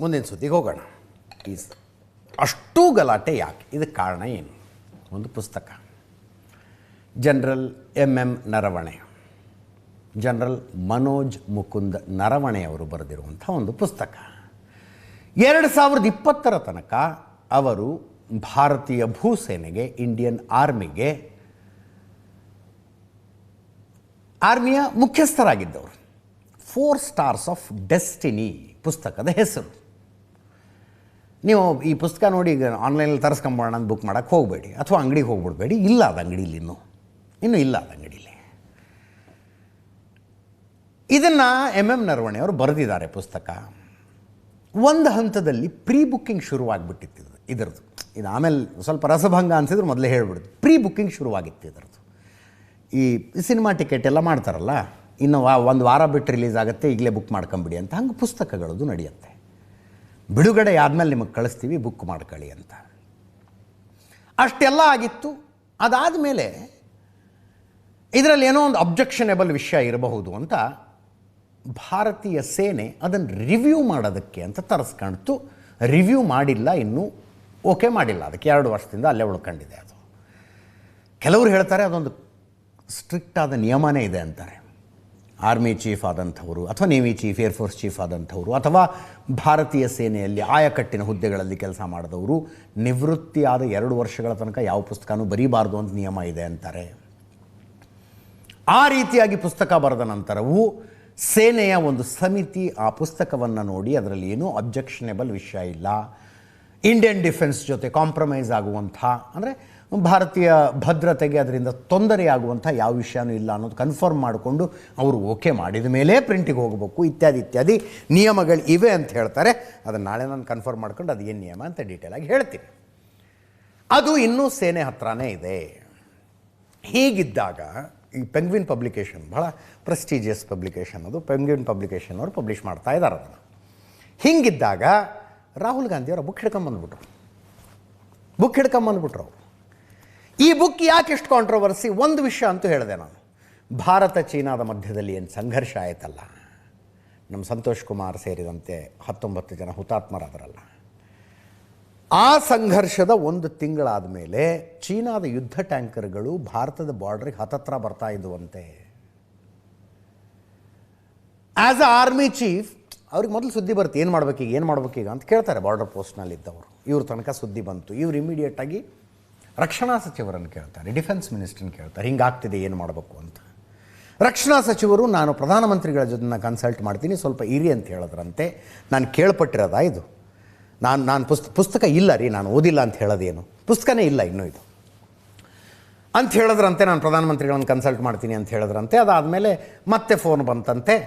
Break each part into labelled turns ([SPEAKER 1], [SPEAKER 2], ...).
[SPEAKER 1] ಮುಂದಿನ ಸುದ್ದಿಗೆ ಹೋಗೋಣ. ಅಷ್ಟೂ ಗಲಾಟೆ ಯಾಕೆ? ಇದಕ್ಕೆ ಕಾರಣ ಏನು? ಒಂದು ಪುಸ್ತಕ, general M Naravane, general Manoj Mukund Naravane ಅವರು ಬರೆದಿರುವಂಥ ಒಂದು ಪುಸ್ತಕ. 2020 ತನಕ ಅವರು ಭಾರತೀಯ ಭೂಸೇನೆಗೆ, ಇಂಡಿಯನ್ ಆರ್ಮಿಯ ಮುಖ್ಯಸ್ಥರಾಗಿದ್ದವರು. 4 ಸ್ಟಾರ್ಸ್ ಆಫ್ ಡೆಸ್ಟಿನಿ ಪುಸ್ತಕದ ಹೆಸರು. ನೀವು ಈ ಪುಸ್ತಕ ನೋಡಿ ಈಗ ಆನ್ಲೈನಲ್ಲಿ ತರಿಸ್ಕೊಂಬೋಣ ಅಂತ ಬುಕ್ ಮಾಡೋಕ್ಕೆ ಹೋಗಬೇಡಿ, ಅಥವಾ ಅಂಗಡಿಗೆ ಹೋಗ್ಬಿಡ್ಬೇಡಿ. ಇಲ್ಲ ಅದು ಅಂಗಡೀಲಿ ಇನ್ನೂ ಇಲ್ಲ ಅದು ಅಂಗಡೀಲಿ. ಇದನ್ನು ಎಂ ನರವಣೆ ಅವರು ಬರೆದಿದ್ದಾರೆ ಪುಸ್ತಕ. ಒಂದು ಹಂತದಲ್ಲಿ ಪ್ರೀ ಬುಕ್ಕಿಂಗ್ ಶುರುವಾಗ್ಬಿಟ್ಟಿತ್ತು ಇದರದ್ದು. ಇದು ಆಮೇಲೆ ಸ್ವಲ್ಪ ರಸಭಂಗ ಅನಿಸಿದ್ರು ಮೊದಲೇ ಹೇಳ್ಬಿಡ್ತು. ಪ್ರೀ ಬುಕ್ಕಿಂಗ್ ಶುರುವಾಗಿತ್ತು ಇದರದ್ದು. ಈ ಸಿನಿಮಾ ಟಿಕೆಟ್ ಎಲ್ಲ ಮಾಡ್ತಾರಲ್ಲ, ಇನ್ನು ಒಂದು ವಾರ ಬಿಟ್ಟು ರಿಲೀಸ್ ಆಗುತ್ತೆ, ಈಗಲೇ ಬುಕ್ ಮಾಡ್ಕೊಂಬಿಡಿ ಅಂತ. ಹಂಗೆ ಪುಸ್ತಕಗಳದ್ದು ನಡೆಯುತ್ತೆ. ಬಿಡುಗಡೆ ಆದಮೇಲೆ ನಿಮಗೆ ಕಳಿಸ್ತೀವಿ, ಬುಕ್ ಮಾಡ್ಕೊಳ್ಳಿ ಅಂತ. ಅಷ್ಟೆಲ್ಲ ಆಗಿತ್ತು. ಅದಾದಮೇಲೆ ಇದರಲ್ಲಿ ಏನೋ ಒಂದು ಅಬ್ಜೆಕ್ಷನೇಬಲ್ ವಿಷಯ ಇರಬಹುದು ಅಂತ ಭಾರತೀಯ ಸೇನೆ ಅದನ್ನು ರಿವ್ಯೂ ಮಾಡೋದಕ್ಕೆ ಅಂತ ತರಿಸ್ಕೊಳ್ತು. ರಿವ್ಯೂ ಮಾಡಿಲ್ಲ, ಇನ್ನೂ ಓಕೆ ಮಾಡಿಲ್ಲ. ಅದಕ್ಕೆ 2 ವರ್ಷದಿಂದ ಅಲ್ಲೇ ಉಳ್ಕೊಂಡಿದೆ ಅದು. ಕೆಲವರು ಹೇಳ್ತಾರೆ ಅದೊಂದು ಸ್ಟ್ರಿಕ್ಟ್ ಆದ ನಿಯಮನೇ ಇದೆ ಅಂತಾರೆ. ಆರ್ಮಿ ಚೀಫ್ ಆದಂಥವರು, ಅಥವಾ ನೇವಿ ಚೀಫ್, ಏರ್ಫೋರ್ಸ್ ಚೀಫ್ ಆದಂಥವರು, ಅಥವಾ ಭಾರತೀಯ ಸೇನೆಯಲ್ಲಿ ಆಯಕಟ್ಟಿನ ಹುದ್ದೆಗಳಲ್ಲಿ ಕೆಲಸ ಮಾಡಿದವರು ನಿವೃತ್ತಿಯಾದ 2 ವರ್ಷಗಳ ತನಕ ಯಾವ ಪುಸ್ತಕನೂ ಬರೀಬಾರ್ದು ಅಂತ ನಿಯಮ ಇದೆ ಅಂತಾರೆ. ಆ ರೀತಿಯಾಗಿ ಪುಸ್ತಕ ಬರೆದ ನಂತರವೂ ಸೇನೆಯ ಒಂದು ಸಮಿತಿ ಆ ಪುಸ್ತಕವನ್ನು ನೋಡಿ ಅದರಲ್ಲಿ ಏನೂ ಅಬ್ಜೆಕ್ಷನೇಬಲ್ ವಿಷಯ ಇಲ್ಲ, ಇಂಡಿಯನ್ ಡಿಫೆನ್ಸ್ ಜೊತೆ ಕಾಂಪ್ರಮೈಸ್ ಆಗುವಂಥ, ಅಂದರೆ ಭಾರತೀಯ ಭದ್ರತೆಗೆ ಅದರಿಂದ ತೊಂದರೆಯಾಗುವಂಥ ಯಾವ ವಿಷಯನೂ ಇಲ್ಲ ಅನ್ನೋದು ಕನ್ಫರ್ಮ್ ಮಾಡಿಕೊಂಡು ಅವರು ಓಕೆ ಮಾಡಿದ ಮೇಲೆ ಪ್ರಿಂಟಿಗೆ ಹೋಗಬೇಕು, ಇತ್ಯಾದಿ ನಿಯಮಗಳು ಇವೆ ಅಂತ ಹೇಳ್ತಾರೆ. ಅದನ್ನು ನಾಳೆ ನಾನು ಕನ್ಫರ್ಮ್ ಮಾಡ್ಕೊಂಡು ಅದು ಏನು ನಿಯಮ ಅಂತ ಡೀಟೇಲಾಗಿ ಹೇಳ್ತೀನಿ. ಅದು ಇನ್ನೂ ಸೇನೆ ಹತ್ರನೇ ಇದೆ. ಹೀಗಿದ್ದಾಗ ಈ ಪೆಂಗ್ವಿನ್ ಪಬ್ಲಿಕೇಶನ್ ಬಹಳ ಪ್ರೆಸ್ಟೀಜಿಯಸ್ ಪಬ್ಲಿಕೇಶನ್, ಅದು ಪೆಂಗ್ವಿನ್ ಪಬ್ಲಿಕೇಶನ್ ಅವರು ಪಬ್ಲಿಷ್ ಮಾಡ್ತಾ ಇದ್ದಾರೆ ಅದನ್ನು. ಹೀಗಿದ್ದಾಗ ರಾಹುಲ್ ಗಾಂಧಿಯವರ ಬುಕ್ ಹಿಡ್ಕೊಂಬಂದ್ಬಿಟ್ರು ಅವರು. ಈ ಬುಕ್ ಯಾಕೆ ಎಷ್ಟು ಕಾಂಟ್ರವರ್ಸಿ? ಒಂದು ವಿಷಯ ಅಂತೂ ಹೇಳಿದೆ ನಾನು. ಭಾರತ ಚೀನಾದ ಮಧ್ಯದಲ್ಲಿ ಏನು ಸಂಘರ್ಷ ಆಯ್ತಲ್ಲ, ನಮ್ಮ ಸಂತೋಷ್ ಕುಮಾರ್ ಸೇರಿದಂತೆ 19 ಜನ ಹುತಾತ್ಮರಾದರಲ್ಲ, ಆ ಸಂಘರ್ಷದ 1 ತಿಂಗಳಾದ ಮೇಲೆ ಚೀನಾದ ಯುದ್ಧ ಟ್ಯಾಂಕರ್ಗಳು ಭಾರತದ ಬಾರ್ಡ್ರಿಗೆ ಹತ್ತತ್ರ ಬರ್ತಾ ಇದ್ದುವಂತೆ. ಆ್ಯಸ್ ಅ ಆರ್ಮಿ ಚೀಫ್ ಅವ್ರಿಗೆ ಮೊದಲು ಸುದ್ದಿ ಬರುತ್ತೆ, ಏನು ಮಾಡ್ಬೇಕೀಗ ಅಂತ ಕೇಳ್ತಾರೆ ಬಾರ್ಡರ್ ಪೋಸ್ಟ್ನಲ್ಲಿದ್ದವರು. ಇವ್ರ ತನಕ ಸುದ್ದಿ ಬಂತು. ಇವ್ರು ಇಮಿಡಿಯೇಟಾಗಿ ರಕ್ಷಣಾ ಸಚಿವರನ್ನು ಕೇಳ್ತಾರೆ, ಡಿಫೆನ್ಸ್ ಮಿನಿಸ್ಟ್ರನ್ನ ಕೇಳ್ತಾರೆ, ಹಿಂಗಾಗ್ತಿದೆ ಏನು ಮಾಡಬೇಕು ಅಂತ. ರಕ್ಷಣಾ ಸಚಿವರು ನಾನು ಪ್ರಧಾನಮಂತ್ರಿಗಳ ಜೊತೆ ಕನ್ಸಲ್ಟ್ ಮಾಡ್ತೀನಿ, ಸ್ವಲ್ಪ ಇರಿ ಅಂತ ಹೇಳಿದ್ರಂತೆ. ನಾನು ಕೇಳ್ಪಟ್ಟಿರೋದ ಇದು, ನಾನು ಪುಸ್ತಕ ಇಲ್ಲ ರೀ, ನಾನು ಓದಿಲ್ಲ ಅಂತ ಹೇಳೋದೇನು, ಪುಸ್ತಕನೇ ಇಲ್ಲ ಇನ್ನೂ ಇದು ಅಂತ ಹೇಳಿದ್ರಂತೆ. ನಾನು ಪ್ರಧಾನಮಂತ್ರಿಗಳನ್ನು ಕನ್ಸಲ್ಟ್ ಮಾಡ್ತೀನಿ ಅಂತ ಹೇಳಿದ್ರಂತೆ. ಅದಾದಮೇಲೆ ಮತ್ತೆ ಫೋನ್ ಬಂತಂತೆ,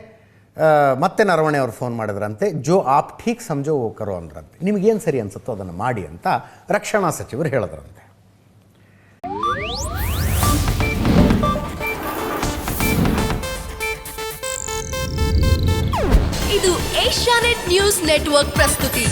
[SPEAKER 1] ಮತ್ತೆ ನರವಣೆ ಅವ್ರು ಫೋನ್ ಮಾಡಿದ್ರಂತೆ. ಜೋ ಆಪ್ ಠೀಕ್ ಸಮಜೋ ಓ ಕರೋ ಅಂದ್ರಂತೆ. ನಿಮಗೇನು ಸರಿ ಅನ್ಸುತ್ತೋ ಅದನ್ನು ಮಾಡಿ ಅಂತ ರಕ್ಷಣಾ ಸಚಿವರು ಹೇಳಿದ್ರಂತೆ.
[SPEAKER 2] ಇದು ಏಷ್ಯಾನೆಟ್ ನ್ಯೂಸ್ ನೆಟ್ವರ್ಕ್ ಪ್ರಸ್ತುತಿ.